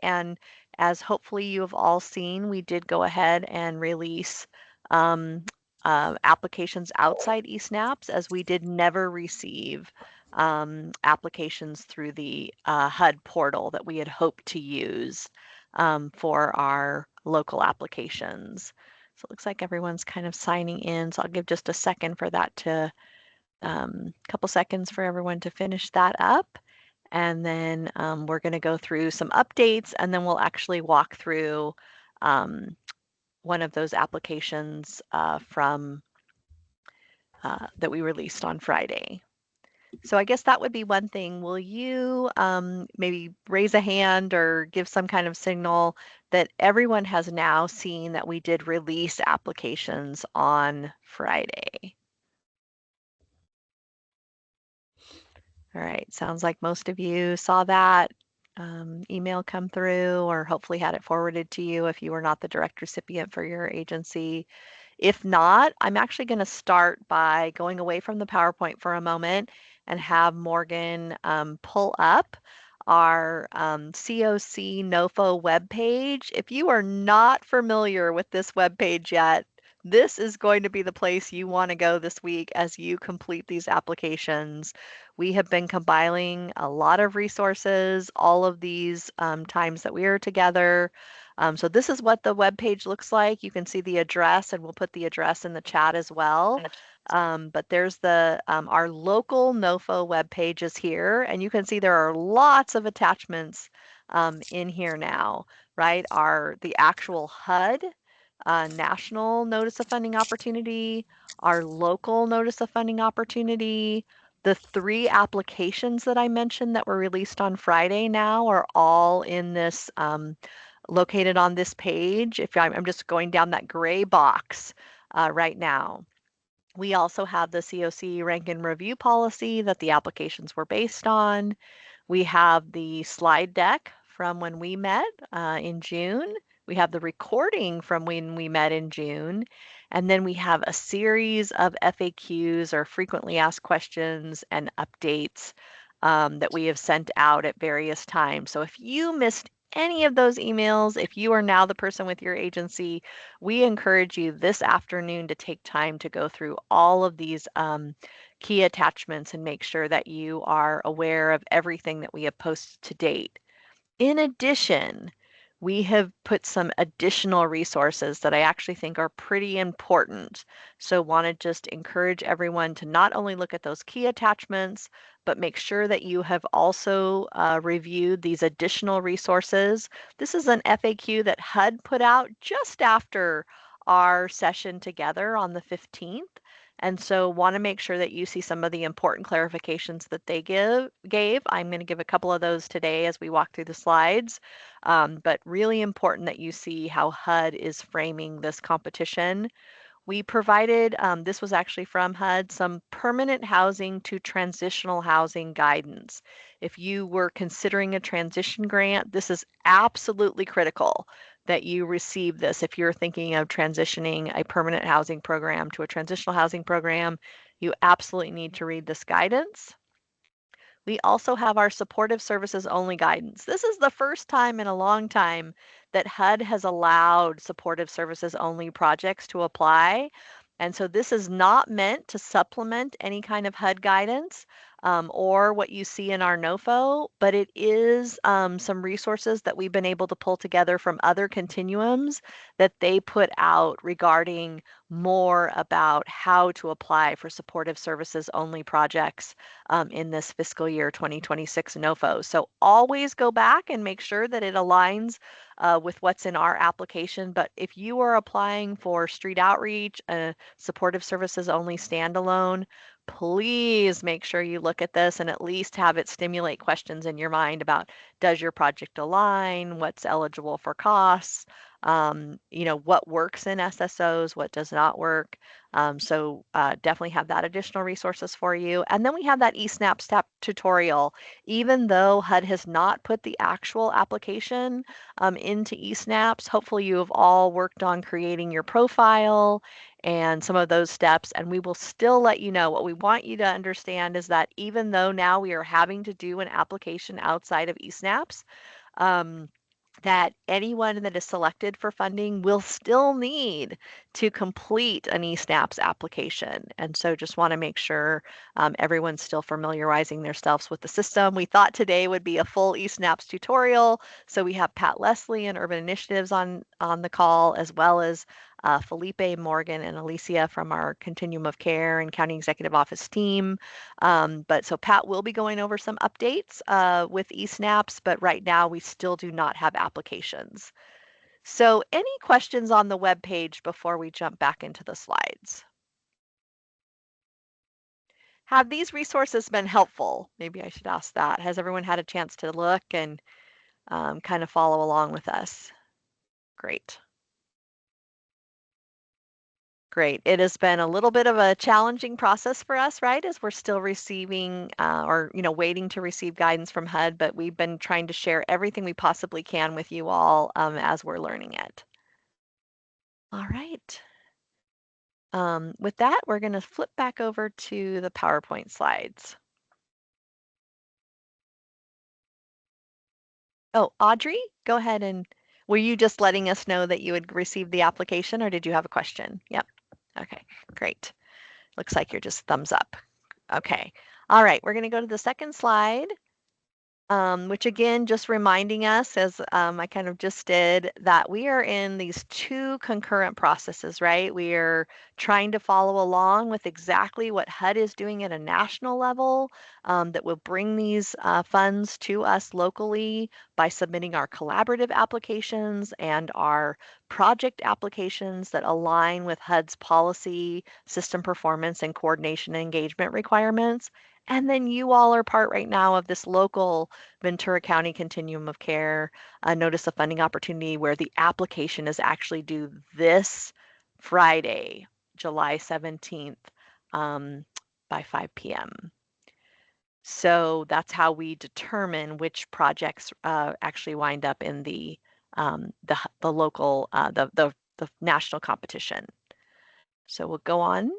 And as hopefully you have all seen, we did go ahead and release applications outside eSNAPs, as we did never receive applications through the HUD portal that we had hoped to use for our local applications. So it looks like everyone's kind of signing in. So I'll give just a second for that to, couple seconds for everyone to finish that up. And then we're going to go through some updates, and then we'll actually walk through one of those applications from that we released on Friday. So I guess that would be one thing. Will you maybe raise a hand or give some kind of signal that everyone has now seen that we did release applications on Friday? All right, sounds like most of you saw that email come through, or hopefully had it forwarded to you if you were not the direct recipient for your agency. If not, I'm actually going to start by going away from the PowerPoint for a moment and have Morgan pull up our CoC NOFO webpage. If you are not familiar with this webpage yet, this is going to be the place you want to go this week as you complete these applications. We have been compiling a lot of resources all of these times that we are together. So this is what the web page looks like. You can see the address, and we'll put the address in the chat as well. But there's the our local NOFO web page is here, and you can see there are lots of attachments in here now, right? The actual HUD, National Notice of Funding Opportunity, our local Notice of Funding Opportunity. The 3 applications that I mentioned that were released on Friday now are all in this located on this page. If I'm just going down that gray box right now. We also have the CoC rank and review policy that the applications were based on. We have the slide deck from when we met in June. We have the recording from when we met in June. And then we have a series of FAQs, or frequently asked questions, and updates that we have sent out at various times. So if you missed any of those emails, if you are now the person with your agency, we encourage you this afternoon to take time to go through all of these key attachments and make sure that you are aware of everything that we have posted to date. In addition, we have put some additional resources that I actually think are pretty important. So want to just encourage everyone to not only look at those key attachments, but make sure that you have also reviewed these additional resources. This is an FAQ that HUD put out just after our session together on the 15th. And so want to make sure that you see some of the important clarifications that they gave. I'm going to give a couple of those today as we walk through the slides, but really important that you see how HUD is framing this competition. We provided, this was actually from HUD, some permanent housing to transitional housing guidance. If you were considering a transition grant, this is absolutely critical that you receive this. If you're thinking of transitioning a permanent housing program to a transitional housing program, you absolutely need to read this guidance. We also have our supportive services only guidance. This is the first time in a long time that HUD has allowed supportive services only projects to apply. And so this is not meant to supplement any kind of HUD guidance or what you see in our NOFO, but it is some resources that we've been able to pull together from other continuums that they put out regarding more about how to apply for supportive services only projects in this fiscal year 2026 NOFO. So always go back and make sure that it aligns with what's in our application. But if you are applying for street outreach, supportive services only standalone, please make sure you look at this and at least have it stimulate questions in your mind about, does your project align? What's eligible for costs? What works in SSOs, what does not work. So definitely have that additional resources for you. And then we have that eSNAP step tutorial. Even though HUD has not put the actual application into eSNAPs, hopefully you have all worked on creating your profile and some of those steps, and we will still let you know. What we want you to understand is that even though now we are having to do an application outside of eSNAPs, that anyone that is selected for funding will still need to complete an eSNAPS application. And so just want to make sure everyone's still familiarizing themselves with the system. We thought today would be a full eSNAPS tutorial. So we have Pat Leslie and Urban Initiatives on the call, as well as Felipe, Morgan, and Alicia from our Continuum of Care and County Executive Office team. But so Pat will be going over some updates with eSNAPS, but right now we still do not have applications. So any questions on the web page before we jump back into the slides? Have these resources been helpful? Maybe I should ask that. Has everyone had a chance to look and kind of follow along with us? Great. Great. It has been a little bit of a challenging process for us, right? As we're still receiving or, waiting to receive guidance from HUD, but we've been trying to share everything we possibly can with you all as we're learning it. All right. With that, we're going to flip back over to the PowerPoint slides. Oh, Audrey, go ahead and were you just letting us know that you had received the application or did you have a question? Yep. Okay, great. Looks like you're just thumbs up. Okay. All right, we're going to go to the second slide. Which again, just reminding us, as I kind of just did, that we are in these two concurrent processes, right? We are trying to follow along with exactly what HUD is doing at a national level that will bring these funds to us locally by submitting our collaborative applications and our project applications that align with HUD's policy, system performance, and coordination and engagement requirements. And then you all are part right now of this local Ventura County Continuum of Care notice of funding opportunity where the application is actually due this Friday, July 17th by 5 p.m. So that's how we determine which projects actually wind up in the local, the national competition. So we'll go on.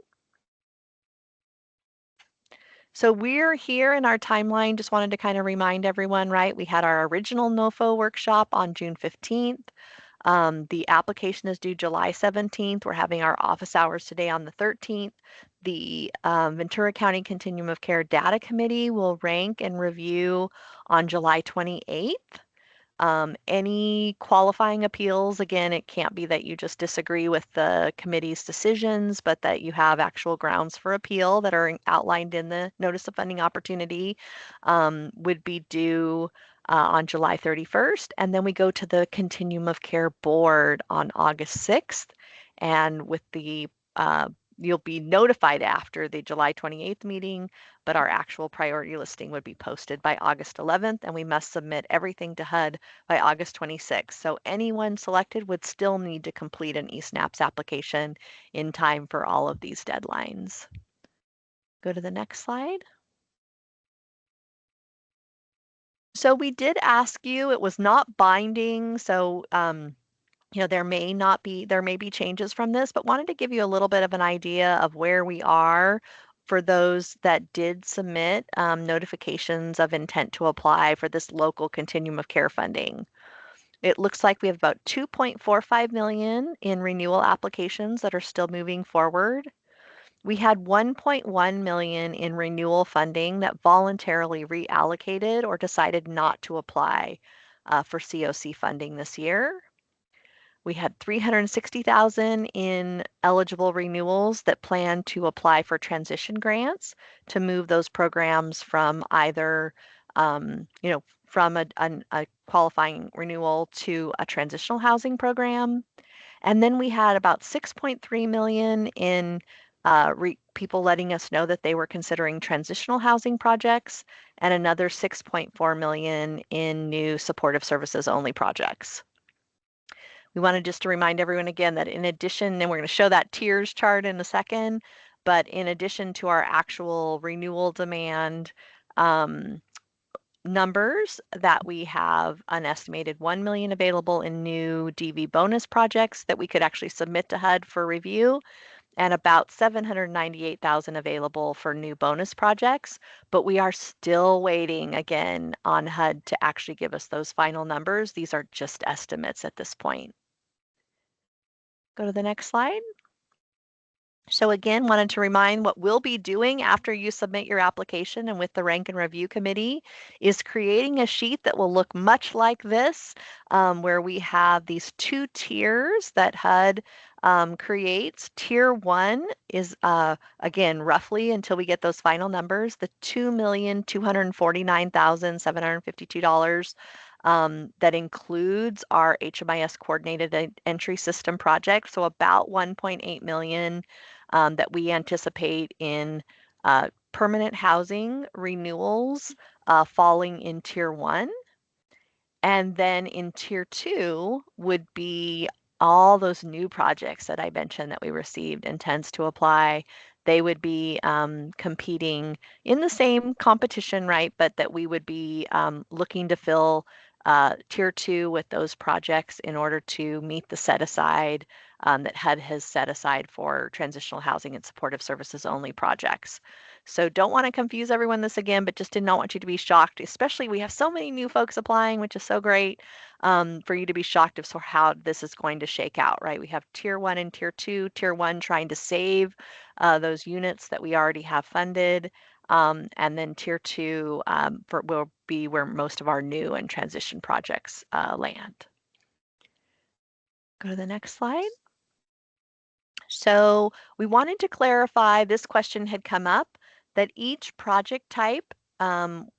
So we're here in our timeline. Just wanted to kind of remind everyone, right? We had our original NOFO workshop on June 15th. The application is due July 17th. We're having our office hours today on the 13th. The Ventura County Continuum of Care Data Committee will rank and review on July 28th. Any qualifying appeals, again, it can't be that you just disagree with the committee's decisions, but that you have actual grounds for appeal that are outlined in the notice of funding opportunity, would be due on July 31st. And then we go to the Continuum of Care Board on August 6th. And with the you'll be notified after the July 28th meeting, but our actual priority listing would be posted by August 11th, and we must submit everything to HUD by August 26th. So anyone selected would still need to complete an eSNAPS application in time for all of these deadlines. Go to the next slide. So we did ask you, it was not binding, so there may be changes from this, but wanted to give you a little bit of an idea of where we are for those that did submit notifications of intent to apply for this local continuum of care funding. It looks like we have about 2.45 million in renewal applications that are still moving forward. We had 1.1 million in renewal funding that voluntarily reallocated or decided not to apply for CoC funding this year. We had 360,000 in eligible renewals that plan to apply for transition grants to move those programs from either, from a qualifying renewal to a transitional housing program. And then we had about 6.3 million in people letting us know that they were considering transitional housing projects and another 6.4 million in new supportive services only projects. We wanted just to remind everyone again that in addition, and we're going to show that tiers chart in a second, but in addition to our actual renewal demand numbers, that we have an estimated 1 million available in new DV bonus projects that we could actually submit to HUD for review. and about 798,000 available for new bonus projects, but we are still waiting again on HUD to actually give us those final numbers. These are just estimates at this point. Go to the next slide. So again, wanted to remind what we'll be doing after you submit your application and with the rank and review committee is creating a sheet that will look much like this, where we have these two tiers that HUD creates. Tier 1 is, again, roughly until we get those final numbers, the $2,249,752 that includes our HMIS coordinated entry system project. So about 1.8 million that we anticipate in permanent housing renewals falling in tier 1. And then in tier 2 would be all those new projects that I mentioned that we received intends to apply. They would be competing in the same competition, right? But that we would be looking to fill tier 2 with those projects in order to meet the set aside that HUD has set aside for transitional housing and supportive services only projects. So don't want to confuse everyone this again, but just did not want you to be shocked, especially we have so many new folks applying, which is so great for you to be shocked of how this is going to shake out, right? We have tier 1 and tier 2, tier 1 trying to save those units that we already have funded. And then tier 2 will be where most of our new and transition projects land. Go to the next slide. So we wanted to clarify, this question had come up, that each project type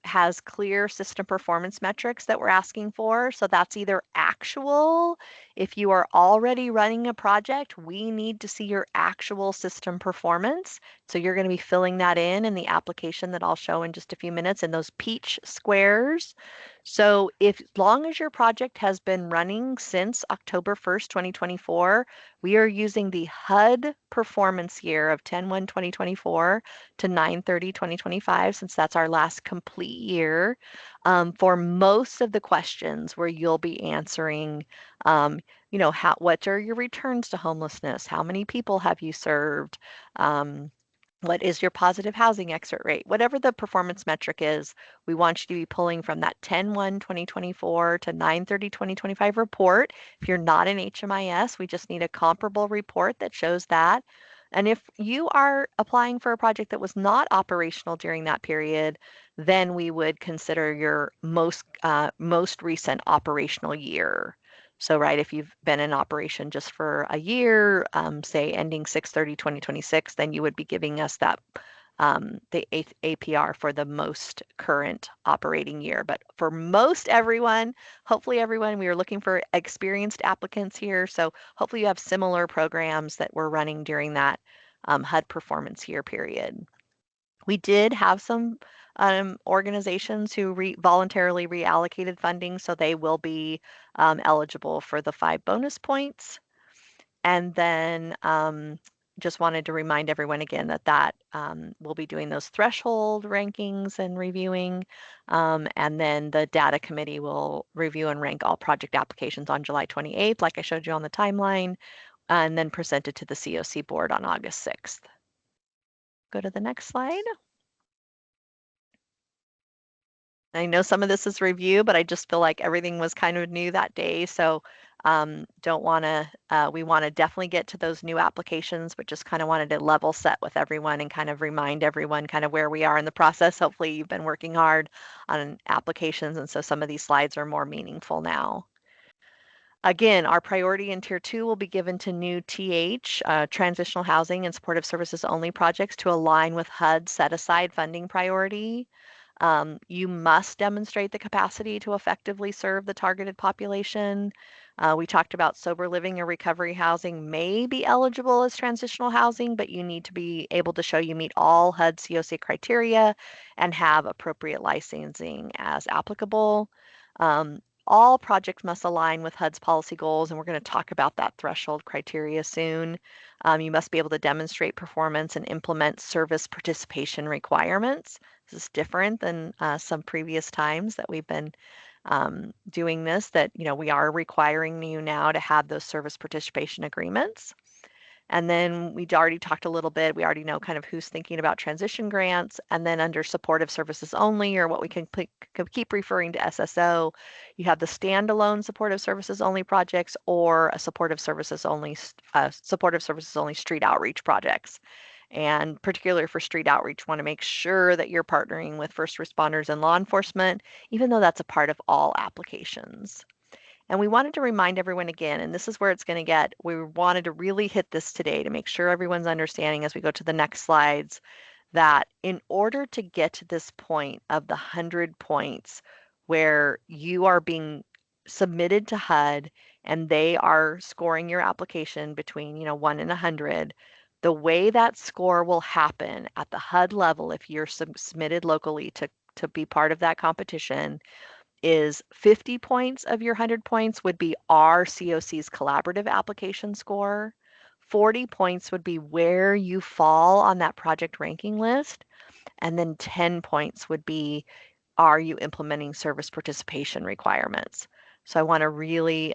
has clear system performance metrics that we're asking for. So that's either actual, if you are already running a project, we need to see your actual system performance. So you're going to be filling that in the application that I'll show in just a few minutes in those peach squares. So if, as long as your project has been running since October 1st, 2024, we are using the HUD performance year of 10/1/2024 to 9/30/2025, since that's our last complete year, for most of the questions where you'll be answering, what are your returns to homelessness? How many people have you served? What is your positive housing exit rate? Whatever the performance metric is, we want you to be pulling from that 10/1/2024 to 9/30/2025 report. If you're not in HMIS, we just need a comparable report that shows that. And if you are applying for a project that was not operational during that period, then we would consider your most recent operational year. So, right, if you've been in operation just for a year, say ending 6/30/2026, then you would be giving us that the APR for the most current operating year. But for most everyone, hopefully everyone, we are looking for experienced applicants here. So hopefully you have similar programs that we're running during that HUD performance year period. We did have some organizations who voluntarily reallocated funding, so they will be eligible for the 5 bonus points. And then just wanted to remind everyone again that we'll be doing those threshold rankings and reviewing. And then the data committee will review and rank all project applications on July 28th, like I showed you on the timeline, and then present it to the CoC board on August 6th. Go to the next slide. I know some of this is review, but I just feel like everything was kind of new that day. So don't want to, we want to definitely get to those new applications, but just kind of wanted to level set with everyone and kind of remind everyone kind of where we are in the process. Hopefully you've been working hard on applications, and so some of these slides are more meaningful now. Again, our priority in Tier 2 will be given to new TH, transitional housing and supportive services only projects, to align with HUD set aside funding priority. You must demonstrate the capacity to effectively serve the targeted population. We talked about sober living or recovery housing may be eligible as transitional housing, but you need to be able to show you meet all HUD CoC criteria and have appropriate licensing as applicable. All projects must align with HUD's policy goals, and we're going to talk about that threshold criteria soon. You must be able to demonstrate performance and implement service participation requirements. This is different than some previous times that we've been doing this, that we are requiring you now to have those service participation agreements. And then we already talked a little bit, we already know kind of who's thinking about transition grants. And then under supportive services only, or what we can keep referring to SSO, you have the standalone supportive services only projects or a supportive services only street outreach projects. And particularly for street outreach, want to make sure that you're partnering with first responders and law enforcement, even though that's a part of all applications. And we wanted to remind everyone again, and this is where it's going to get, we wanted to really hit this today to make sure everyone's understanding as we go to the next slides, that in order to get to this point of the 100 points where you are being submitted to HUD and they are scoring your application between 1 and 100, the way that score will happen at the HUD level, if you're submitted locally to be part of that competition, is 50 points of your 100 points would be our CoC's collaborative application score. 40 points would be where you fall on that project ranking list. And then 10 points would be, are you implementing service participation requirements? So I want to really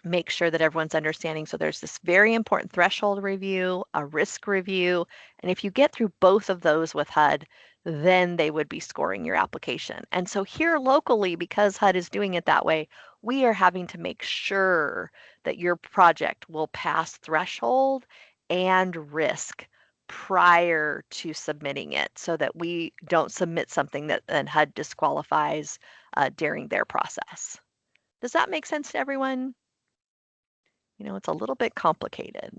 make sure that everyone's understanding. So there's this very important threshold review, a risk review, and if you get through both of those with HUD, then they would be scoring your application. And so here locally, because HUD is doing it that way, we are having to make sure that your project will pass threshold and risk prior to submitting it so that we don't submit something that then HUD disqualifies during their process. Does that make sense to everyone? It's a little bit complicated.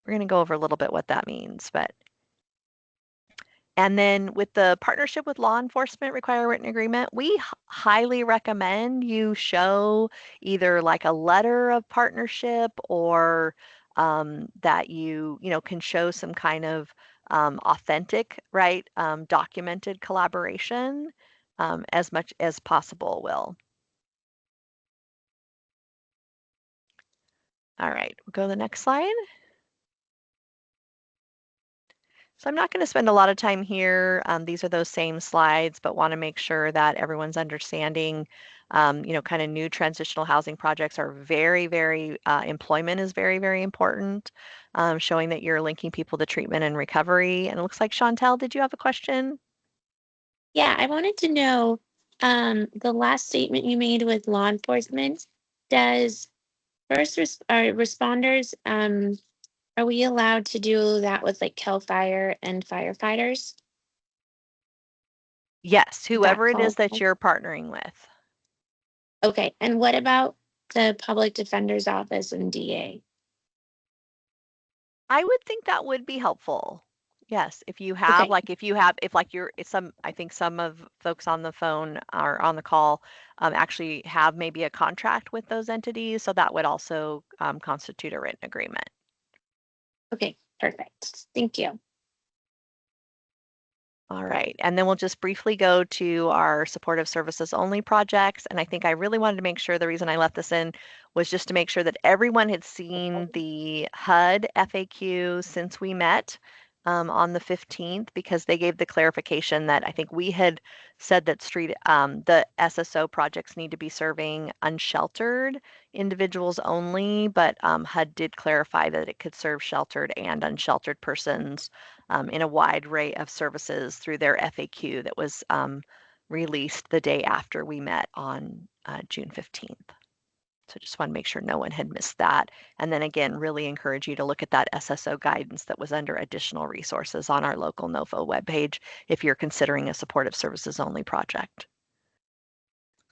We're going to go over a little bit what that means, and then with the partnership with law enforcement require written agreement, we highly recommend you show either like a letter of partnership or that you can show some kind of authentic, right, documented collaboration as much as possible, Will. All right, we'll go to the next slide. So I'm not going to spend a lot of time here. These are those same slides, but want to make sure that everyone's understanding, kind of new transitional housing projects are very, very, employment is very, very important, showing that you're linking people to treatment and recovery. And it looks like Chantel, did you have a question? Yeah, I wanted to know the last statement you made with law enforcement. Does responders, are we allowed to do that with like CAL FIRE and firefighters? Yes, Is that whoever it is that qualified? you're partnering with. Okay, and what about the public defender's office and DA? I would think that would be helpful. Yes, if you have, Okay, like, if like you're, it's I think some of folks on the phone or on the call actually have maybe a contract with those entities, so that would also constitute a written agreement. okay, perfect. Thank you. All right, and then we'll just briefly go to our supportive services only projects. And I think I really wanted to make sure, the reason I left this in was just to make sure that everyone had seen the HUD FAQ since we met on the 15th, because they gave the clarification that I think we had said that the SSO projects need to be serving unsheltered individuals only, but HUD did clarify that it could serve sheltered and unsheltered persons in a wide array of services through their FAQ that was released the day after we met on June 15th. So just want to make sure no one had missed that. And then again, really encourage you to look at that SSO guidance that was under additional resources on our local NOFO webpage if you're considering a supportive services only project.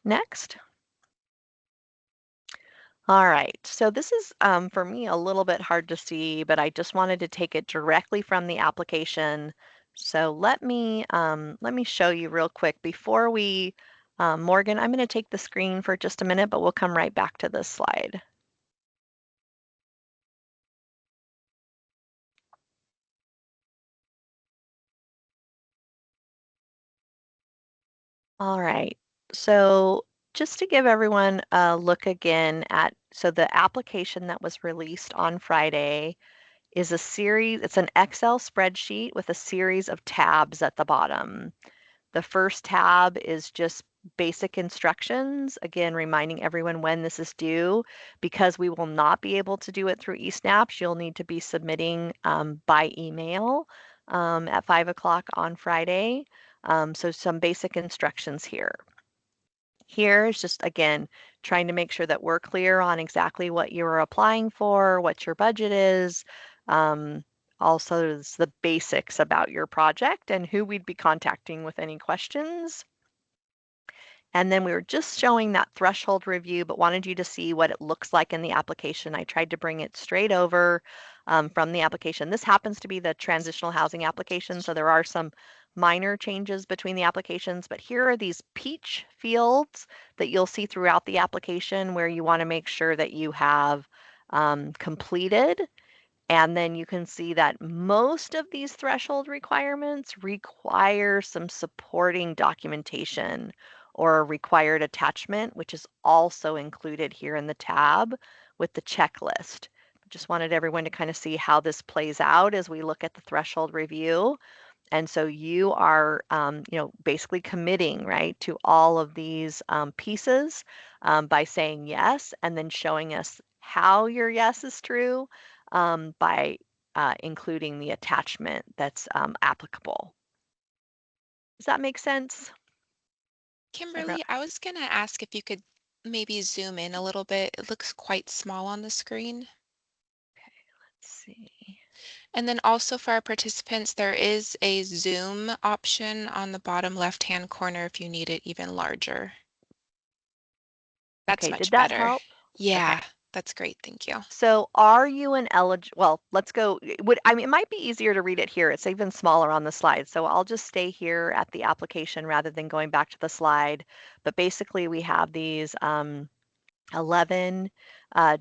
Next. All right, so this is for me a little bit hard to see, but I just wanted to take it directly from the application. So let me show you real quick before we, Morgan, I'm going to take the screen for just a minute, but we'll come right back to this slide. All right, so just to give everyone a look again at, so the application that was released on Friday is it's an Excel spreadsheet with a series of tabs at the bottom. The first tab is just basic instructions, again, reminding everyone when this is due. Because we will not be able to do it through eSnaps, you'll need to be submitting by email at 5 o'clock on Friday. So some basic instructions here. Here is just, again, trying to make sure that we're clear on exactly what you're applying for, what your budget is. Also, the basics about your project and who we'd be contacting with any questions. And then we were just showing that threshold review, but wanted you to see what it looks like in the application. I tried to bring it straight over from the application. This happens to be the transitional housing application, so there are some minor changes between the applications, but here are these peach fields that you'll see throughout the application where you want to make sure that you have completed. And then you can see that most of these threshold requirements require some supporting documentation or a required attachment, which is also included here in the tab with the checklist. Just wanted everyone to kind of see how this plays out as we look at the threshold review. And so you are, basically committing, right, to all of these pieces by saying yes, and then showing us how your yes is true by including the attachment that's applicable. Does that make sense? Kimberly, I was going to ask if you could maybe zoom in a little bit. It looks quite small on the screen. Okay, let's see. And then also for our participants, there is a zoom option on the bottom left-hand corner if you need it even larger. That's Okay, did much that better. help? Okay. Yeah, that's great. Thank you. So are you an eligible, well, let's go, I mean, it might be easier to read it here. It's even smaller on the slide. So I'll just stay here at the application rather than going back to the slide. But basically we have these 11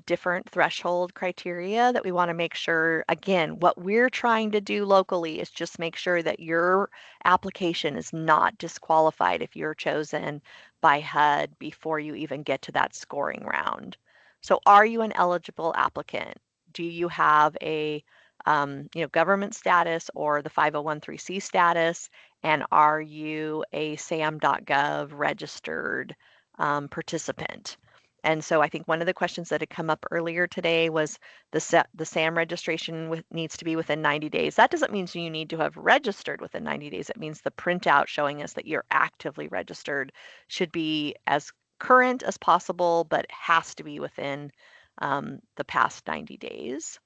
different threshold criteria that we want to make sure, again, what we're trying to do locally is just make sure that your application is not disqualified if you're chosen by HUD before you even get to that scoring round. So are you an eligible applicant? Do you have a government status or the 501(c) status? And are you a SAM.gov registered participant? And so I think one of the questions that had come up earlier today was the SAM registration needs to be within 90 days. That doesn't mean you need to have registered within 90 days. It means the printout showing us that you're actively registered should be as current as possible, but has to be within the past 90 days.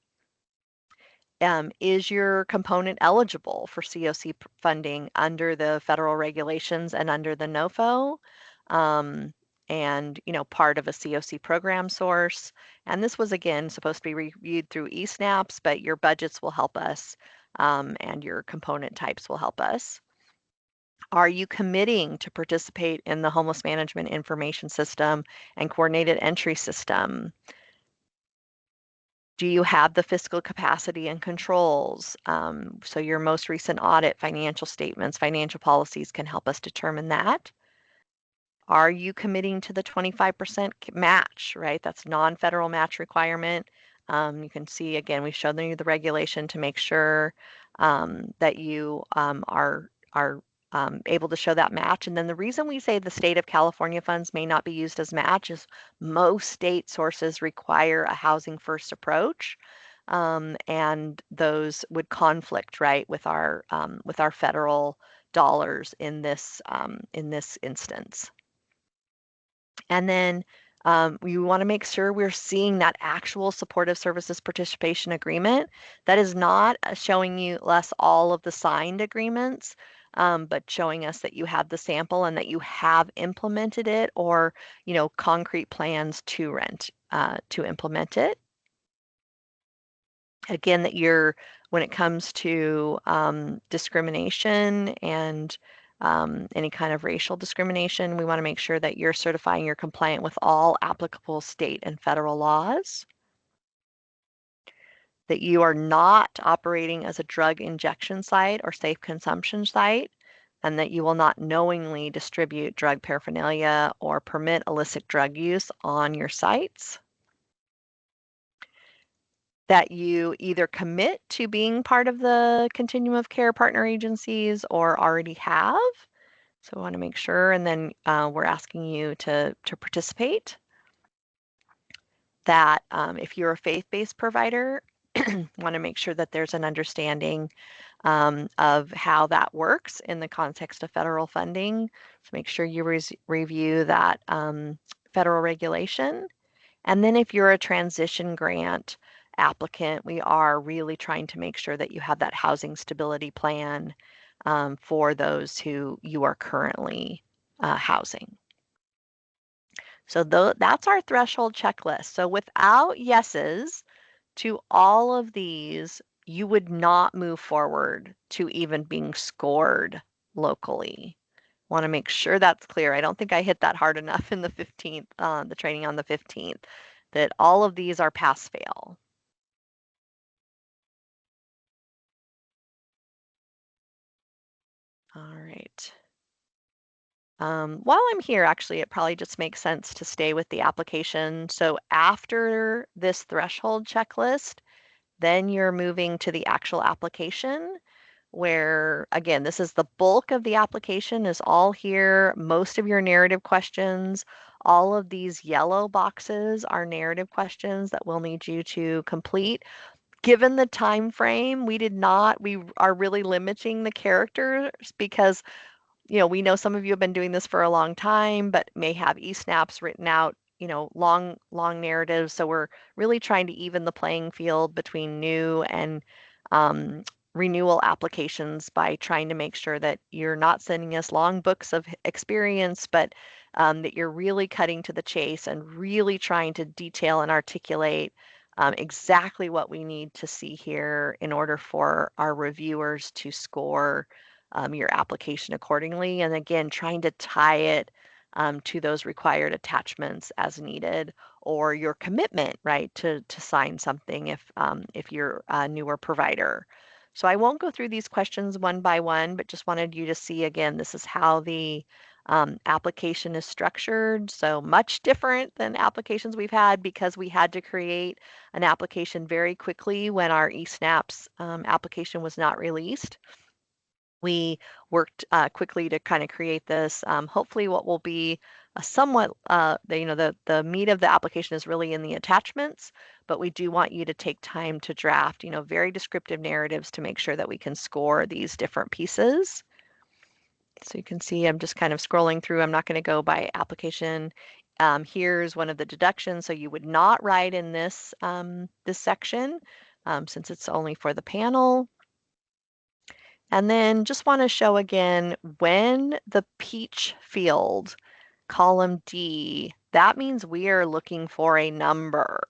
Is your component eligible for CoC funding under the federal regulations and under the NOFO? And part of a CoC program source. And this was again supposed to be reviewed through eSnaps, but your budgets will help us and your component types will help us. Are you committing to participate in the homeless management information system and coordinated entry system? Do you have the fiscal capacity and controls? So your most recent audit, financial statements, financial policies can help us determine that. Are you committing to the 25% match, right? That's non-federal match requirement. You can see, again, we've shown you the regulation to make sure that you are able to show that match. And then the reason we say the state of California funds may not be used as match is most state sources require a housing first approach. And those would conflict, right, with our federal dollars in this instance. And then we want to make sure we're seeing that actual supportive services participation agreement. That is not showing you us all of the signed agreements, but showing us that you have the sample and that you have implemented it or, concrete plans to implement it. Again, that when it comes to discrimination and any kind of racial discrimination, we want to make sure that you're certifying you're compliant with all applicable state and federal laws, that you are not operating as a drug injection site or safe consumption site, and that you will not knowingly distribute drug paraphernalia or permit illicit drug use on your sites. That you either commit to being part of the continuum of care partner agencies or already have. So we want to make sure, and then we're asking you to participate. That if you're a faith-based provider, want to make sure that there's an understanding of how that works in the context of federal funding. So make sure you review that federal regulation. And then if you're a transition grant applicant, we are really trying to make sure that you have that housing stability plan for those who you are currently housing. So that's our threshold checklist. So without yeses to all of these, you would not move forward to even being scored locally. Want to make sure that's clear. I don't think I hit that hard enough in the 15th, the training on the 15th, that all of these are pass fail. All right. While I'm here, actually, it probably just makes sense to stay with the application. So after this threshold checklist, then you're moving to the actual application where, again, this is the bulk of the application is all here. Most of your narrative questions, all of these yellow boxes are narrative questions that we'll need you to complete. Given the time frame, we are really limiting the characters because we know some of you have been doing this for a long time, but may have e-snaps written out, long narratives. So we're really trying to even the playing field between new and um, renewal applications by trying to make sure that you're not sending us long books of experience, but that you're really cutting to the chase and really trying to detail and articulate exactly what we need to see here in order for our reviewers to score your application accordingly. And again, trying to tie it to those required attachments as needed, or your commitment, right, to sign something if you're a newer provider. So I won't go through these questions one by one, but just wanted you to see again, this is how the application is structured. So much different than applications we've had because we had to create an application very quickly when our eSNAPS application was not released. We worked quickly to kind of create this. Hopefully what will be a somewhat, the meat of the application is really in the attachments, but we do want you to take time to draft, very descriptive narratives to make sure that we can score these different pieces. So you can see I'm just kind of scrolling through. I'm not going to go by application. Here's one of the deductions. So you would not write in this, this section since it's only for the panel. And then just want to show again, when the peach field, column D, that means we are looking for a number.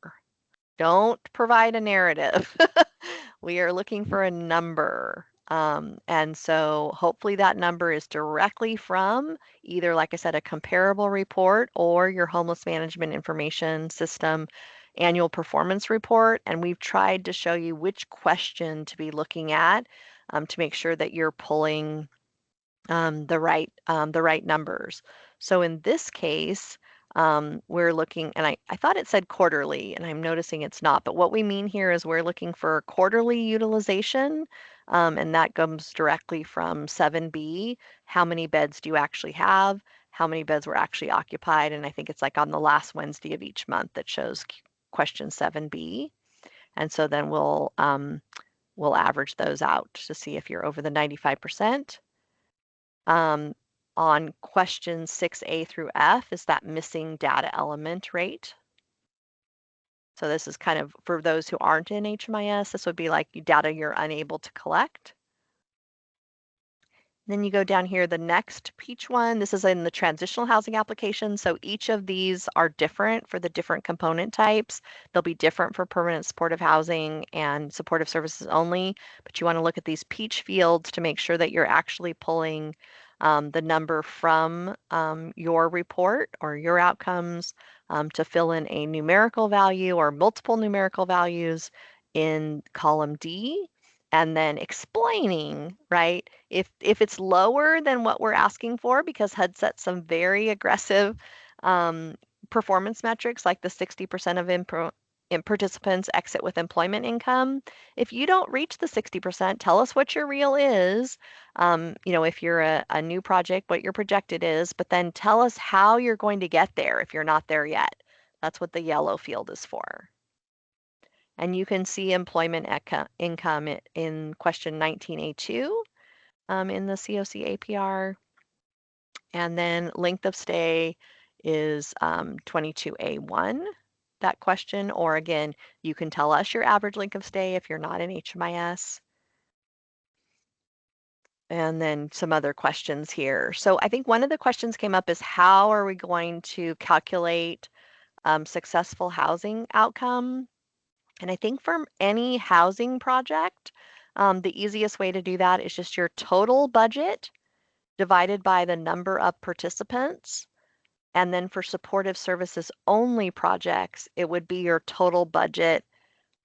Don't provide a narrative. We are looking for a number. And so hopefully that number is directly from either, like I said, a comparable report or your homeless management information system annual performance report. And we've tried to show you which question to be looking at to make sure that you're pulling the right numbers. So in this case, we're looking, and I thought it said quarterly, and I'm noticing it's not, but what we mean here is we're looking for quarterly utilization, and that comes directly from 7B. How many beds do you actually have? How many beds were actually occupied? And I think it's like on the last Wednesday of each month that shows question 7B. And so then we'll average those out to see if you're over the 95%. On questions 6A through F is that missing data element rate. So this is kind of for those who aren't in HMIS, this would be like data you're unable to collect. Then you go down here, the next peach one, this is in the transitional housing application. So each of these are different for the different component types. They'll be different for permanent supportive housing and supportive services only, but you want to look at these peach fields to make sure that you're actually pulling the number from your report or your outcomes to fill in a numerical value or multiple numerical values in column D, and then explaining, right? If it's lower than what we're asking for, because HUD sets some very aggressive performance metrics, like the 60% of participants exit with employment income. If you don't reach the 60%, tell us what your real is. If you're a new project, what your projected is, but then tell us how you're going to get there if you're not there yet. That's what the yellow field is for. And you can see employment income in question 19A2 in the CoC APR. And then length of stay is 22A1, that question. Or again, you can tell us your average length of stay if you're not in HMIS. And then some other questions here. So I think one of the questions came up is how are we going to calculate successful housing outcome? And I think for any housing project, the easiest way to do that is just your total budget divided by the number of participants. And then for supportive services only projects, it would be your total budget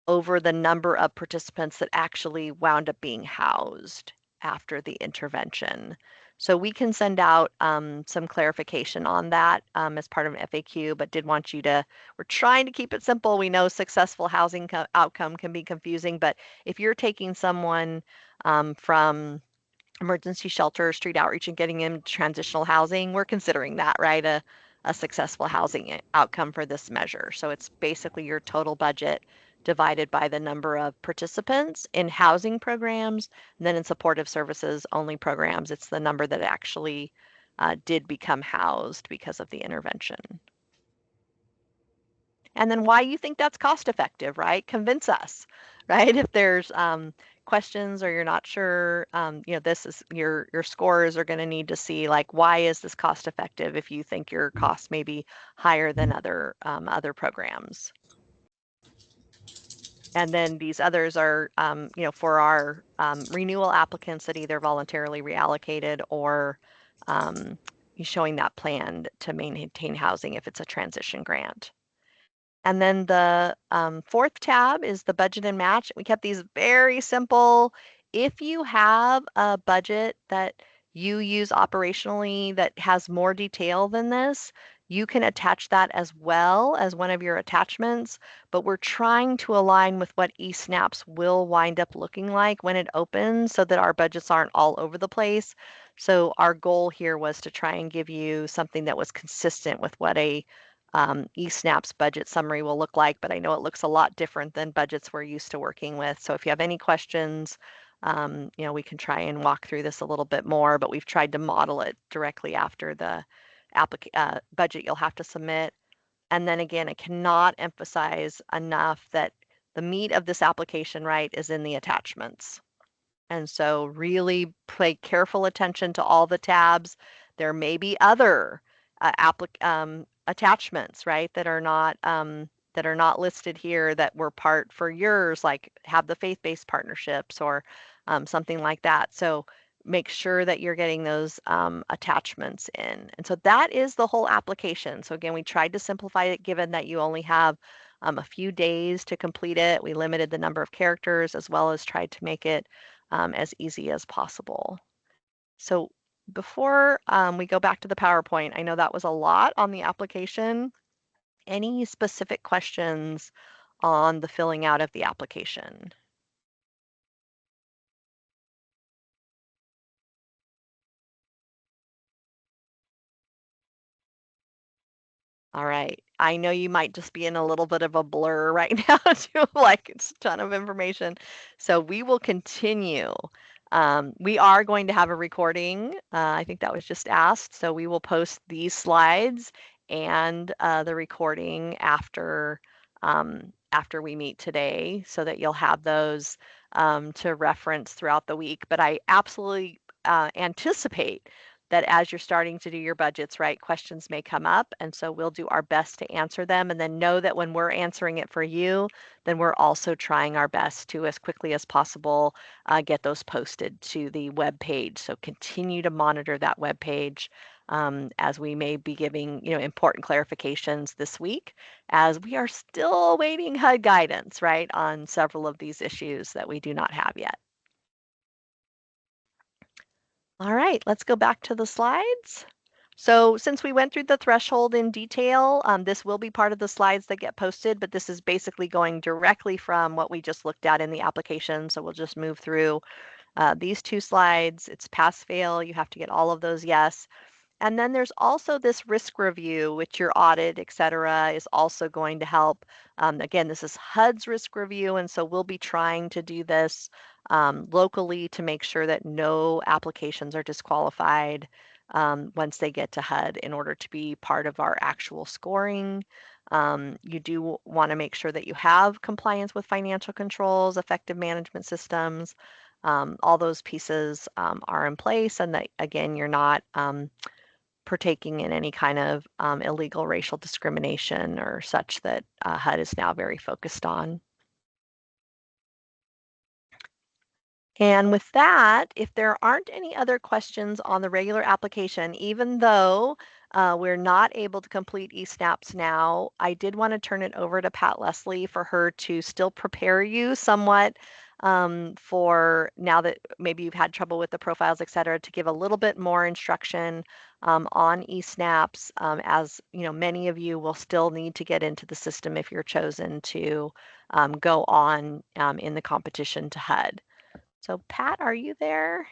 over the number of participants that actually wound up being housed after the intervention. So we can send out some clarification on that as part of an FAQ, but did want you to, we're trying to keep it simple. We know successful housing outcome can be confusing, but if you're taking someone from emergency shelter, street outreach, and getting them transitional housing, we're considering that, right? A successful housing outcome for this measure. So it's basically your total budget divided by the number of participants in housing programs, and then in supportive services only programs, it's the number that actually did become housed because of the intervention. And then why you think that's cost effective, right? Convince us, right? If there's questions or you're not sure, this is your scorers are going to need to see like, why is this cost effective if you think your cost may be higher than other programs. And then these others are, for our renewal applicants that either voluntarily reallocated or showing that plan to maintain housing if it's a transition grant. And then the fourth tab is the budget and match. We kept these very simple. If you have a budget that you use operationally that has more detail than this, you can attach that as well as one of your attachments, but we're trying to align with what eSNAPS will wind up looking like when it opens so that our budgets aren't all over the place. So our goal here was to try and give you something that was consistent with what a eSNAP's budget summary will look like, but I know it looks a lot different than budgets we're used to working with. So if you have any questions, we can try and walk through this a little bit more, but we've tried to model it directly after the budget you'll have to submit. And then again, I cannot emphasize enough that the meat of this application, right, is in the attachments. And so really pay careful attention to all the tabs. There may be other attachments, right, that are not listed here that were part for yours, like have the faith-based partnerships or something like that. So make sure that you're getting those attachments in. And so that is the whole application. So again, we tried to simplify it given that you only have a few days to complete it. We limited the number of characters as well as tried to make it as easy as possible. So before we go back to the PowerPoint, I know that was a lot on the application. Any specific questions on the filling out of the application? All right. I know you might just be in a little bit of a blur right now too, like it's a ton of information. So we will continue. We are going to have a recording. I think that was just asked. So we will post these slides and the recording after we meet today so that you'll have those to reference throughout the week. But I absolutely anticipate that as you're starting to do your budgets, right, questions may come up. And so we'll do our best to answer them. And then know that when we're answering it for you, then we're also trying our best to, as quickly as possible, get those posted to the web page. So continue to monitor that web page as we may be giving important clarifications this week, as we are still awaiting HUD guidance, right, on several of these issues that we do not have yet. All right, let's go back to the slides. So since we went through the threshold in detail, this will be part of the slides that get posted, but this is basically going directly from what we just looked at in the application. So we'll just move through these 2 slides. It's pass fail. You have to get all of those yes. And then there's also this risk review, which your audit, et cetera, is also going to help. Again, this is HUD's risk review, and so we'll be trying to do this locally to make sure that no applications are disqualified once they get to HUD in order to be part of our actual scoring. You do want to make sure that you have compliance with financial controls, effective management systems. All those pieces are in place, and that, again, you're not partaking in any kind of illegal racial discrimination or such that HUD is now very focused on. And with that, if there aren't any other questions on the regular application, even though we're not able to complete eSNAPs now, I did want to turn it over to Pat Leslie for her to still prepare you somewhat for now that maybe you've had trouble with the profiles, et cetera, to give a little bit more instruction on eSNAPs, as you know, many of you will still need to get into the system if you're chosen to go on in the competition to HUD. So Pat, are you there?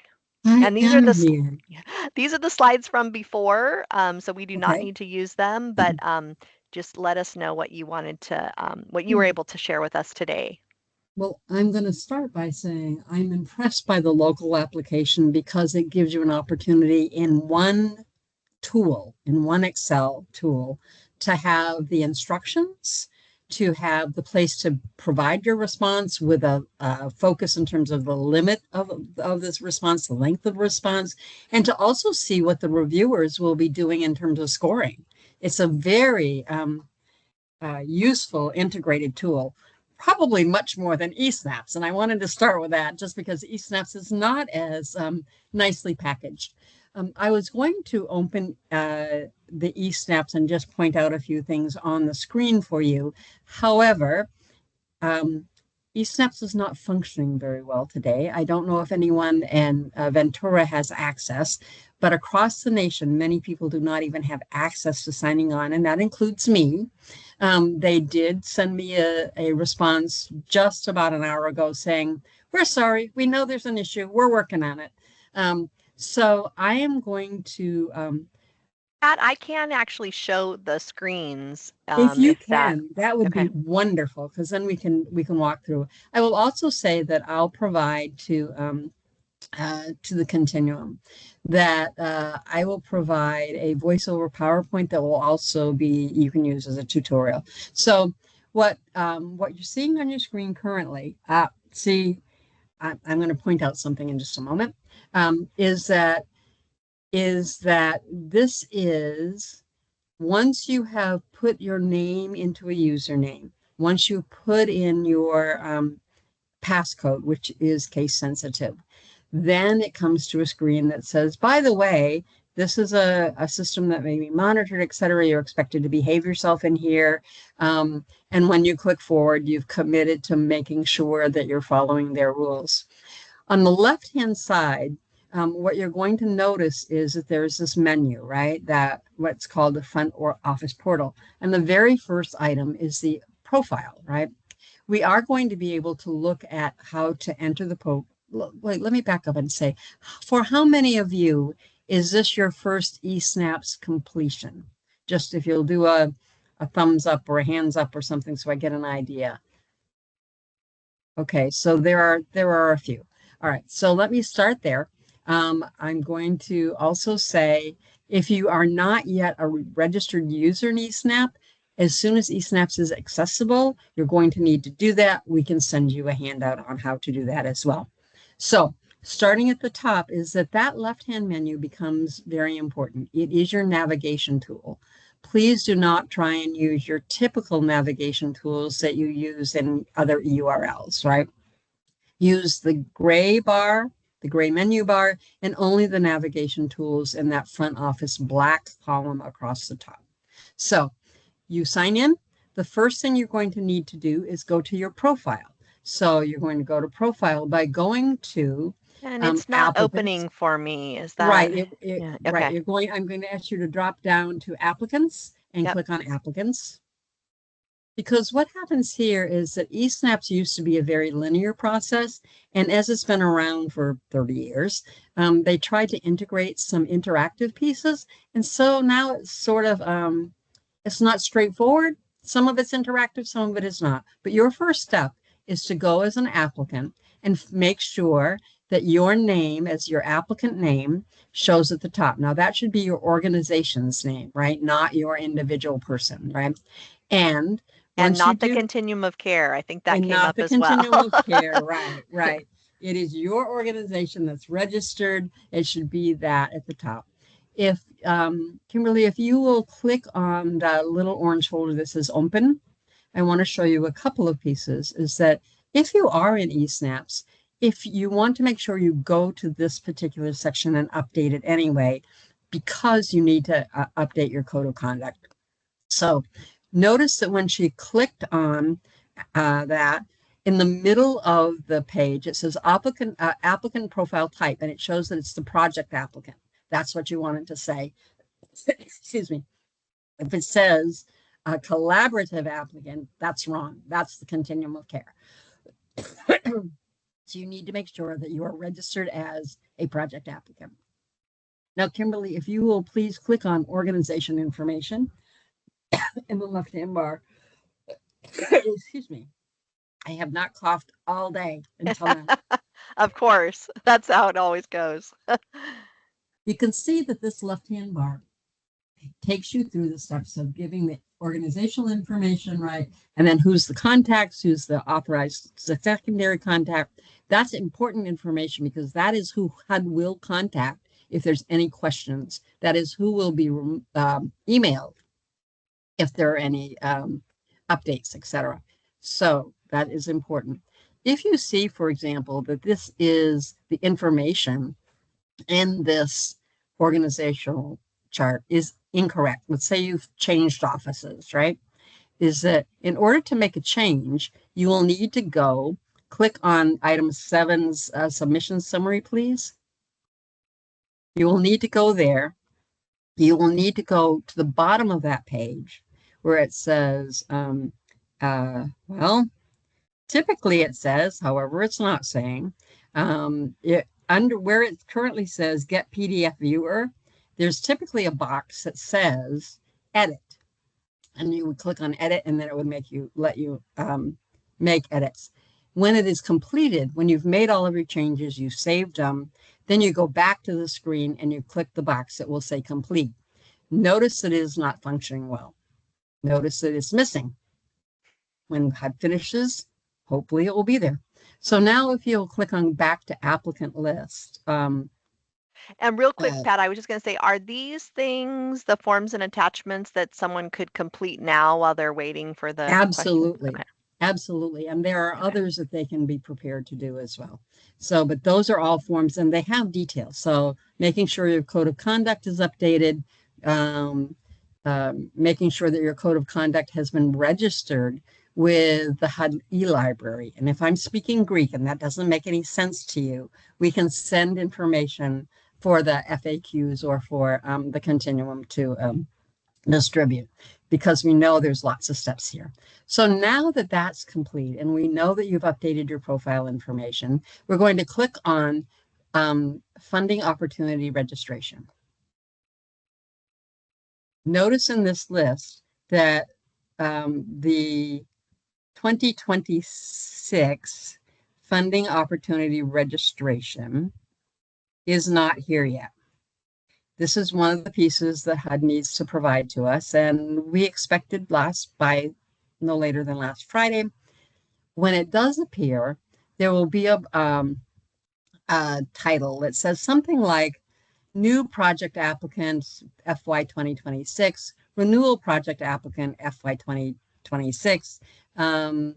I And these are am the here. these are the slides from before, so we do not Okay. need to use them, but just let us know what you wanted to, what you were Yeah. able to share with us today. Well, I'm going to start by saying I'm impressed by the local application because it gives you an opportunity in one tool, in one Excel tool, to have the instructions, to have the place to provide your response with a focus in terms of the limit of this response, the length of response, and to also see what the reviewers will be doing in terms of scoring. It's a very useful integrated tool, probably much more than eSnaps. And I wanted to start with that just because eSnaps is not as nicely packaged. I was going to open the eSnaps and just point out a few things on the screen for you. However, um, eSnaps is not functioning very well today. I don't know if anyone in Ventura has access, but across the nation, many people do not even have access to signing on, and that includes me. They did send me a response just about an hour ago saying, we're sorry, we know there's an issue, we're working on it. So I am going to Pat, I can actually show the screens if you if that, can, that would okay. be wonderful because then we can walk through. I will also say that I'll provide to the continuum that I will provide a voiceover PowerPoint that will also be you can use as a tutorial. So what you're seeing on your screen currently, see, I'm going to point out something in just a moment, is that this is once you have put your name into a username, once you put in your passcode, which is case sensitive, then it comes to a screen that says, by the way, this is a system that may be monitored, et cetera. You're expected to behave yourself in here. And when you click forward, you've committed to making sure that you're following their rules. On the left-hand side, what you're going to notice is that there's this menu, right? That what's called the front or office portal. And the very first item is the profile, right? We are going to be able to look at how to enter the Wait, let me back up and say, for how many of you is this your first eSnaps completion? Just if you'll do a thumbs up or a hands up or something so I get an idea. Okay, so there are a few. All right, so let me start there. I'm going to also say, if you are not yet a registered user in eSnap, as soon as eSnaps is accessible, you're going to need to do that. We can send you a handout on how to do that as well. So starting at the top is that left-hand menu becomes very important. It is your navigation tool. Please do not try and use your typical navigation tools that you use in other URLs, right? Use the gray bar, the gray menu bar, and only the navigation tools in that front office black column across the top. So you sign in. The first thing you're going to need to do is go to your profile. So you're going to go to profile by going to And it's not applicants. opening for me. Is Right. that? Yeah. Right. Okay. I'm going to ask you to drop down to applicants and Yep. click on applicants. Because what happens here is that eSNAPs used to be a very linear process. And as it's been around for 30 years, they tried to integrate some interactive pieces. And so now it's sort of, it's not straightforward. Some of it's interactive, some of it is not. But your first step is to go as an applicant and make sure that your name as your applicant name shows at the top. Now that should be your organization's name, right? Not your individual person, right? And And once you not the do, continuum of care. I think that and came not up the as well. continuum of care, right, right. It is your organization that's registered. It should be that at the top. If, Kimberly, if you will click on the little orange folder that says open, I want to show you a couple of pieces, is that if you are in eSNAPs, if you want to make sure you go to this particular section and update it anyway, because you need to update your code of conduct. So notice that when she clicked on that, in the middle of the page, it says applicant profile type, and it shows that it's the project applicant. That's what you wanted to say. Excuse me. If it says a collaborative applicant, that's wrong. That's the continuum of care. So you need to make sure that you are registered as a project applicant. Now, Kimberly, if you will please click on organization information in the left-hand bar. Excuse me. I have not coughed all day until now. Of course. That's how it always goes. You can see that this left-hand bar takes you through the steps of giving the organizational information, right? And then who's the contacts, who's the authorized secondary contact. That's important information because that is who HUD will contact if there's any questions. That is who will be emailed if there are any updates, etc. So that is important. If you see, for example, that this is the information in this organizational chart is incorrect. Let's say you've changed offices, right? Is that in order to make a change, you will need to go click on item 7's submission summary, please. You will need to go there. You will need to go to the bottom of that page where it says, well, typically it says, however, it's not saying, under where it currently says get PDF viewer, there's typically a box that says edit. And you would click on edit and then it would let you make edits. When it is completed, when you've made all of your changes, you've saved them, then you go back to the screen and you click the box that will say complete. Notice that it is not functioning well. Notice that it's missing. When HUD finishes, hopefully it will be there. So now if you'll click on back to applicant list. And real quick, Pat, I was just going to say, are these things the forms and attachments that someone could complete now while they're waiting for the Absolutely. Okay. Absolutely. And there are others that they can be prepared to do as well. So, but those are all forms and they have details. So making sure your code of conduct is updated, making sure that your code of conduct has been registered with the HUD e-library. And if I'm speaking Greek and that doesn't make any sense to you, we can send information for the FAQs or for the continuum to distribute, because we know there's lots of steps here. So now that that's complete and we know that you've updated your profile information, we're going to click on funding opportunity registration. Notice in this list that the 2026 funding opportunity registration is not here yet. This is one of the pieces that HUD needs to provide to us, and we expected by no later than last Friday. When it does appear, there will be a title that says something like new project applicant FY 2026, renewal project applicant FY 2026, the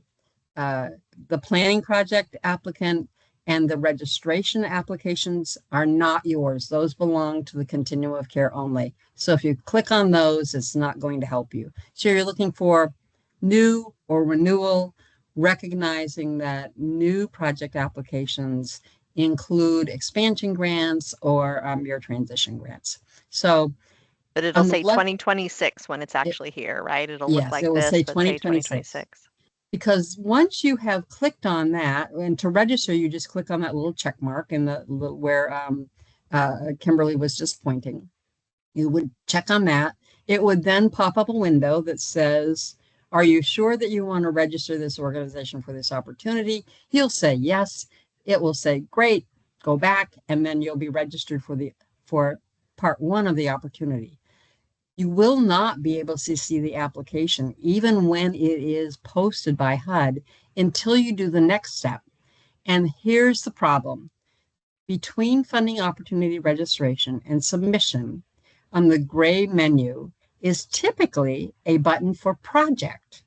planning project applicant and the registration applications are not yours. Those belong to the continuum of care only. So if you click on those, it's not going to help you. So you're looking for new or renewal, recognizing that new project applications include expansion grants or your transition grants. So But it'll on the say left, 2026 when it's it, actually here, right? It'll look yes, like it will this, say but say 2026. 2026. Because once you have clicked on that, and to register, you just click on that little check mark in the little where Kimberly was just pointing. You would check on that. It would then pop up a window that says, are you sure that you want to register this organization for this opportunity? You'll say yes. It will say, great, go back, and then you'll be registered for part one of the opportunity. You will not be able to see the application, even when it is posted by HUD, until you do the next step. And here's the problem. Between funding opportunity registration and submission on the gray menu is typically a button for project.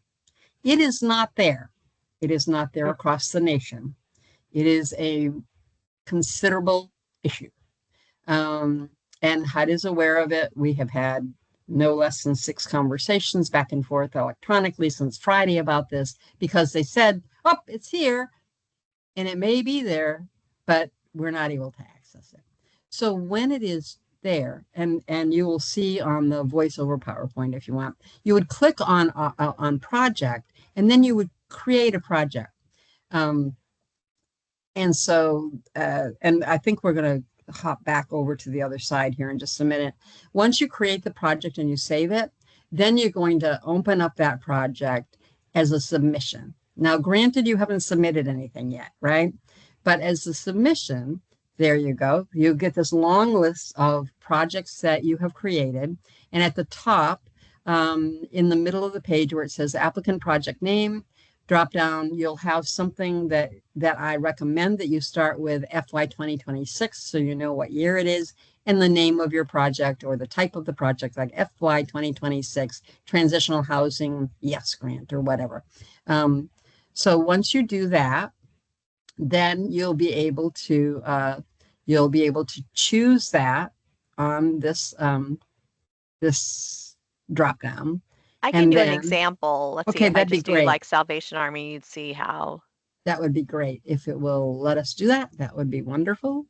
It is not there. It is not there across the nation. It is a considerable issue. And HUD is aware of it. We have had no less than 6 conversations back and forth electronically since Friday about this because they said, oh, it's here and it may be there, but we're not able to access it. So when it is there, and you will see on the voiceover PowerPoint if you want, you would click on project, and then you would create a project. And so, and I think we're going to hop back over to the other side here in just a minute. Once you create the project and you save it, then you're going to open up that project as a submission. Now, granted, you haven't submitted anything yet, right? But as a submission, there you go. You get this long list of projects that you have created. And at the top, in the middle of the page where it says applicant project name, drop down, you'll have something that I recommend that you start with FY 2026 so you know what year it is and the name of your project or the type of the project, like FY 2026 Transitional Housing Yes Grant or whatever. So once you do that, then you'll be able to choose that on this this drop down. I can And do an then, example. Let's see, okay, if I that'd be just do great. like Salvation Army, you'd see how. That would be great. If it will let us do that, that would be wonderful.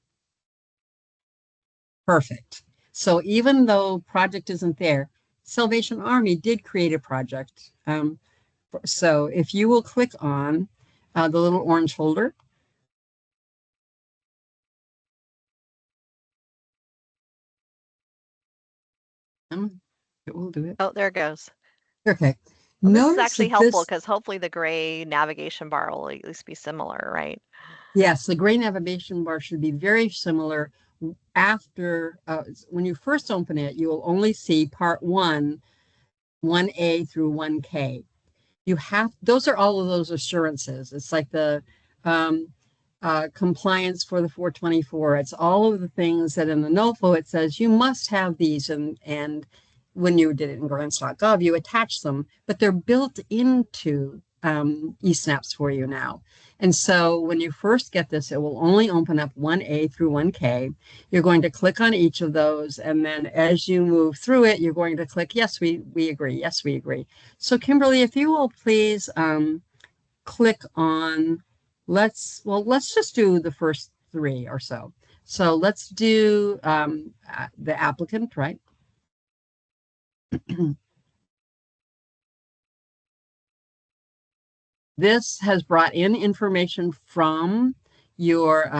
Perfect. So even though project isn't there, Salvation Army did create a project. So if you will click on the little orange folder, it will do it. Oh, there it goes. Okay. Well, this is Notice actually that helpful this, because hopefully the gray navigation bar will at least be similar, right? yes, the gray navigation bar should be very similar. After, when you first open it, you will only see part 1A through 1K. You have, those are all of those assurances. It's like the compliance for the 424. It's all of the things that in the NOFO it says you must have these, and when you did it in grants.gov, you attach them, but they're built into eSNAPs for you now. And so when you first get this, it will only open up 1A through 1K. You're going to click on each of those, and then as you move through it, you're going to click, yes, we agree, yes, we agree. So Kimberly, if you will please click on, let's just do the first 3 or so. So let's do the applicant, right? This has brought in information from your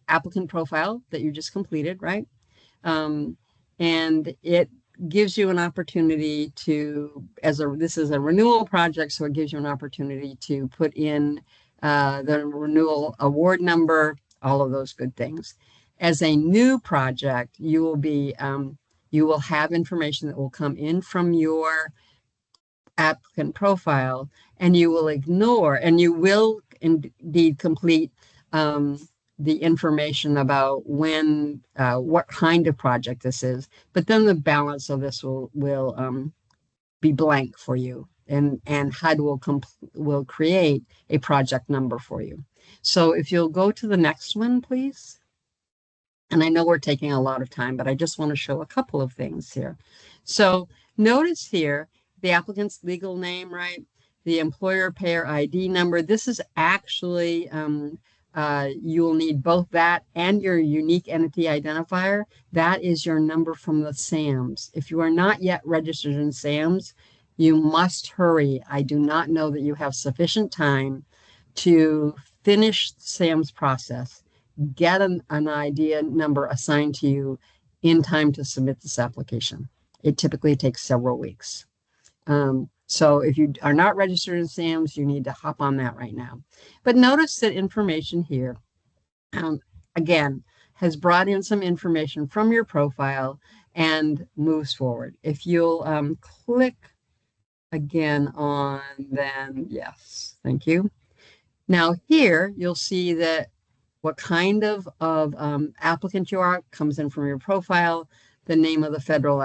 applicant profile that you just completed, right? And it gives you an opportunity to, this is a renewal project, so it gives you an opportunity to put in the renewal award number, all of those good things. As a new project, you will have information that will come in from your applicant profile, and you will ignore, and you will indeed complete the information about when, what kind of project this is, but then the balance of this will be blank for you, and HUD will create a project number for you. So if you'll go to the next one, please. And I know we're taking a lot of time, but I just want to show a couple of things here. So notice here, the applicant's legal name, right? The employer payer ID number. This is actually you'll need both that and your unique entity identifier. That is your number from the SAMs. If you are not yet registered in SAMs, you must hurry. I do not know that you have sufficient time to finish SAM's process, get an idea number assigned to you in time to submit this application. It typically takes several weeks. So if you are not registered in SAMs, you need to hop on that right now. But notice that information here, again, has brought in some information from your profile and moves forward. If you'll click again on then, yes, thank you. Now here, you'll see that what kind of applicant you are comes in from your profile. The name of the federal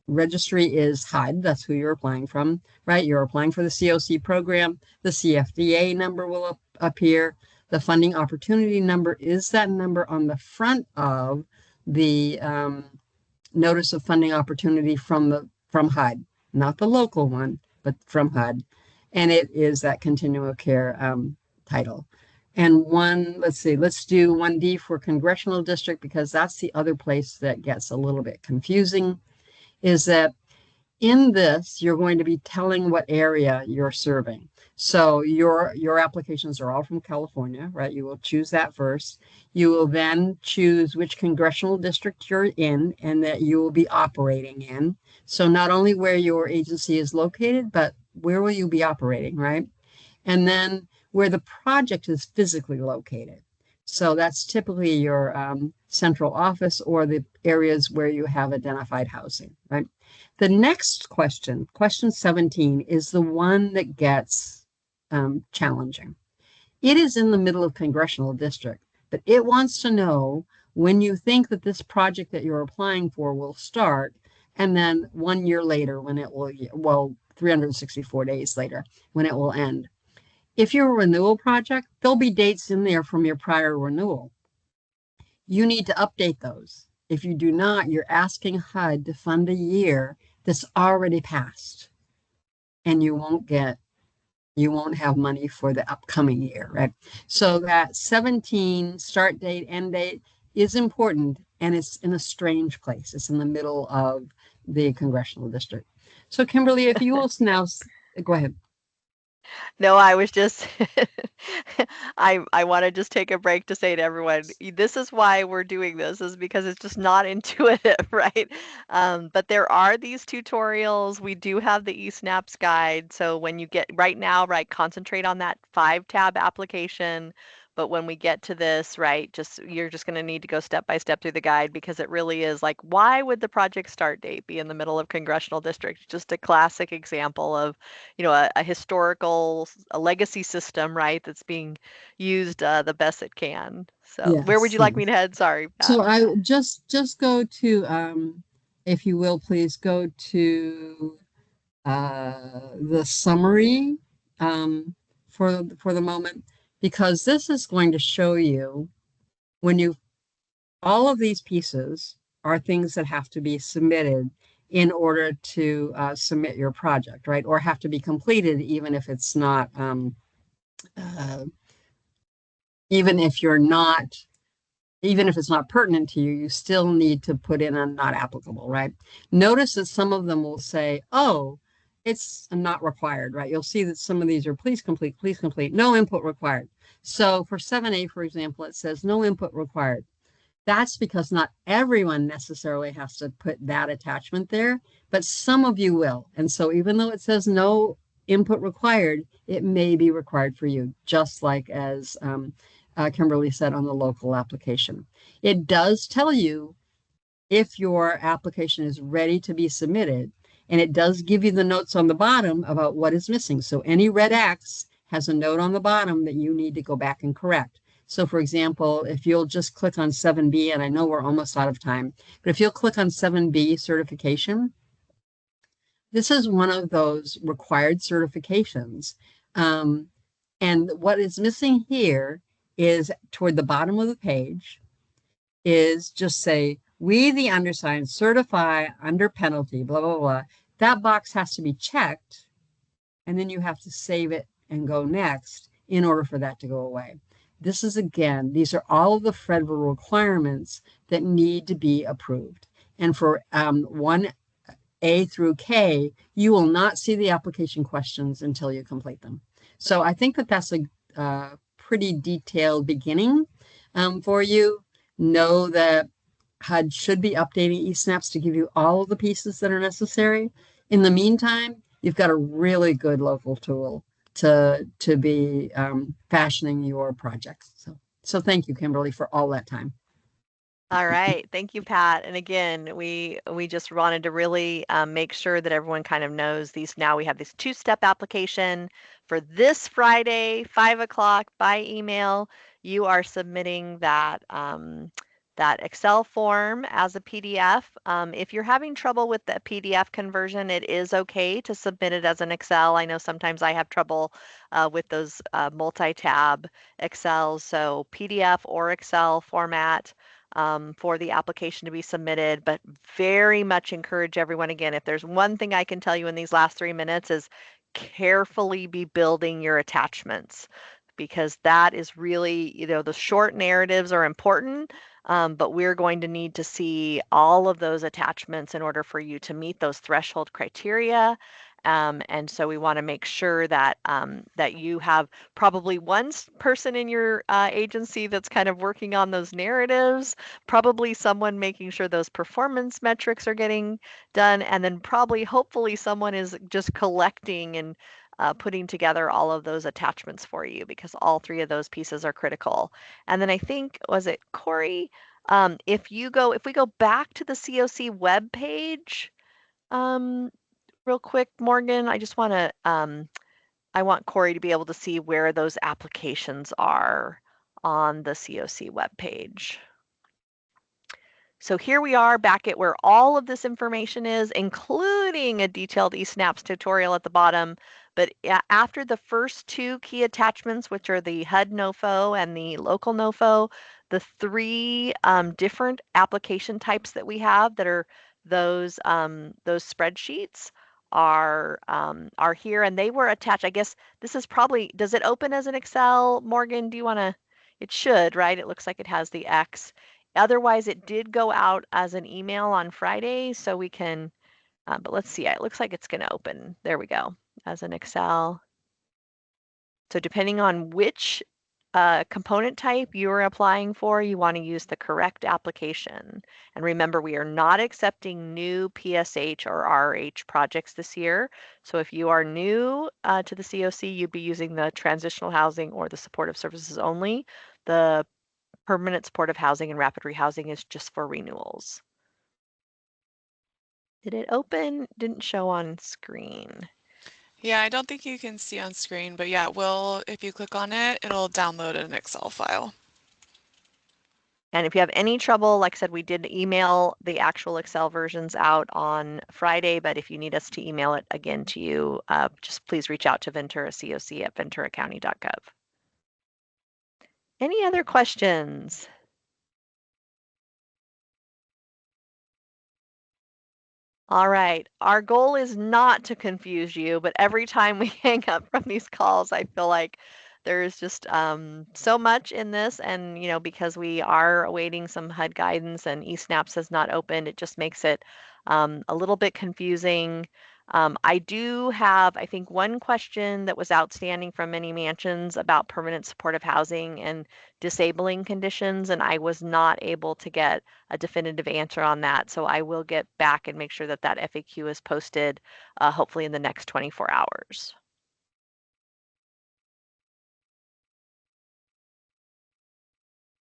registry is HUD. That's who you're applying from, right? You're applying for the CoC program. The CFDA number will appear. The funding opportunity number is that number on the front of the notice of funding opportunity from HUD, not the local one, but from HUD. And it is that continuum of care title. And let's do 1D for congressional district, because that's the other place that gets a little bit confusing, is that in this, you're going to be telling what area you're serving. So your applications are all from California, right? You will choose that first. You will then choose which congressional district you're in and that you will be operating in. So not only where your agency is located, but where will you be operating, right? And then where the project is physically located. So that's typically your central office or the areas where you have identified housing, right? The next question, question 17, is the one that gets challenging. It is in the middle of congressional district, but it wants to know when you think that this project that you're applying for will start, and then 1 year later when it will, well, 364 days later when it will end. If you're a renewal project, there'll be dates in there from your prior renewal. You need to update those. If you do not, you're asking HUD to fund a year that's already passed, and you won't have money for the upcoming year, right? So that 17 start date, end date is important, and it's in a strange place. It's in the middle of the congressional district. So Kimberly, if you will now, go ahead. No, I was just I want to just take a break to say to everyone, this is why we're doing this, is because it's just not intuitive, right? But there are these tutorials. We do have the eSnaps guide. So when you get right now, right, concentrate on that 5-tab application. But when we get to this, right, you're just going to need to go step by step through the guide, because it really is like, why would the project start date be in the middle of congressional district? Just a classic example of, a historical, a legacy system, right, that's being used the best it can. So where would Yes, you like me to head? Sorry, Pat. So I just go to, if you will, please go to the summary for the moment, because this is going to show you when all of these pieces are things that have to be submitted in order to submit your project, right? Or have to be completed, even if it's not, even if it's not pertinent to you, you still need to put in a not applicable, right? Notice that some of them will say, oh, it's not required, right? You'll see that some of these are please complete, no input required. So for 7A, for example, it says no input required. That's because not everyone necessarily has to put that attachment there, but some of you will. And so even though it says no input required, it may be required for you, just like as Kimberly said on the local application. It does tell you if your application is ready to be submitted, and it does give you the notes on the bottom about what is missing. So any red X has a note on the bottom that you need to go back and correct. So for example, if you'll just click on 7B, and I know we're almost out of time, but if you'll click on 7B certification, this is one of those required certifications. And what is missing here is toward the bottom of the page is just say, we, the undersigned, certify under penalty, blah, blah, blah. That box has to be checked, and then you have to save it and go next in order for that to go away. This is, again, these are all of the federal requirements that need to be approved. And for 1A through K, you will not see the application questions until you complete them. So I think that that's a pretty detailed beginning for you. Know that HUD should be updating eSnaps to give you all of the pieces that are necessary. In the meantime, you've got a really good local tool to be fashioning your projects. So thank you, Kimberly, for all that time. All right. Thank you, Pat. And again, we just wanted to really make sure that everyone kind of knows these. Now we have this two-step application for this Friday, 5 o'clock by email. You are submitting that that Excel form as a PDF. If you're having trouble with the PDF conversion, it is okay to submit it as an Excel. I know sometimes I have trouble with those multi-tab Excels. So PDF or Excel format for the application to be submitted, but very much encourage everyone, again, if there's one thing I can tell you in these last 3 minutes is carefully be building your attachments, because that is really, the short narratives are important, but we're going to need to see all of those attachments in order for you to meet those threshold criteria. And so we want to make sure that that you have probably one person in your agency that's kind of working on those narratives, probably someone making sure those performance metrics are getting done, and then probably, hopefully, someone is just collecting and putting together all of those attachments for you, because all three of those pieces are critical. And then I think, was it Corey? If we go back to the CoC web page, real quick, Morgan, I just want to, I want Corey to be able to see where those applications are on the CoC webpage. So here we are back at where all of this information is, including a detailed eSnaps tutorial at the bottom. But after the first two key attachments, which are the HUD NOFO and the local NOFO, the three different application types that we have that are those spreadsheets are here, and they were attached. I guess this is probably, does it open as an Excel, Morgan? Do you want to? It should, right? It looks like it has the X. Otherwise, it did go out as an email on Friday, so we can, but let's see, it looks like it's going to open. There we go, as an Excel. So depending on which component type you're applying for, you want to use the correct application. And remember, we are not accepting new PSH or RH projects this year. So if you are new to the CoC, you'd be using the transitional housing or the supportive services only. The permanent supportive housing and rapid rehousing is just for renewals. Did it open? Didn't show on screen. Yeah, I don't think you can see on screen, but yeah, if you click on it, it'll download an Excel file. And if you have any trouble, like I said, we did email the actual Excel versions out on Friday, but if you need us to email it again to you, just please reach out to Ventura CoC at venturacounty.gov. Any other questions? All right. Our goal is not to confuse you, but every time we hang up from these calls, I feel like there's just so much in this. And, because we are awaiting some HUD guidance and eSnaps has not opened, it just makes it a little bit confusing. I do have, I think, one question that was outstanding from many mansions about permanent supportive housing and disabling conditions, and I was not able to get a definitive answer on that. So I will get back and make sure that that FAQ is posted, hopefully in the next 24 hours.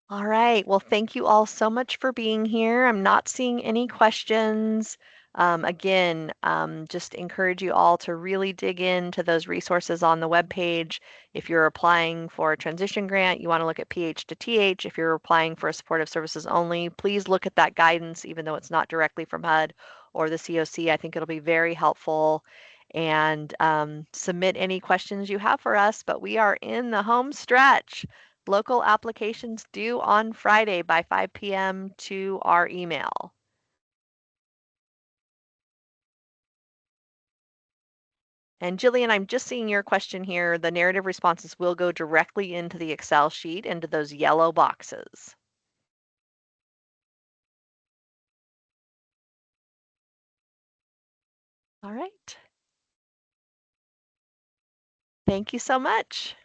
All right. Well, thank you all so much for being here. I'm not seeing any questions. Again, just encourage you all to really dig into those resources on the webpage. If you're applying for a transition grant, you want to look at PH to TH. If you're applying for a supportive services only, please look at that guidance, even though it's not directly from HUD or the CoC. I think it'll be very helpful. And submit any questions you have for us. But we are in the home stretch. Local applications due on Friday by 5 p.m. to our email. And Jillian, I'm just seeing your question here. The narrative responses will go directly into the Excel sheet, into those yellow boxes. All right. Thank you so much.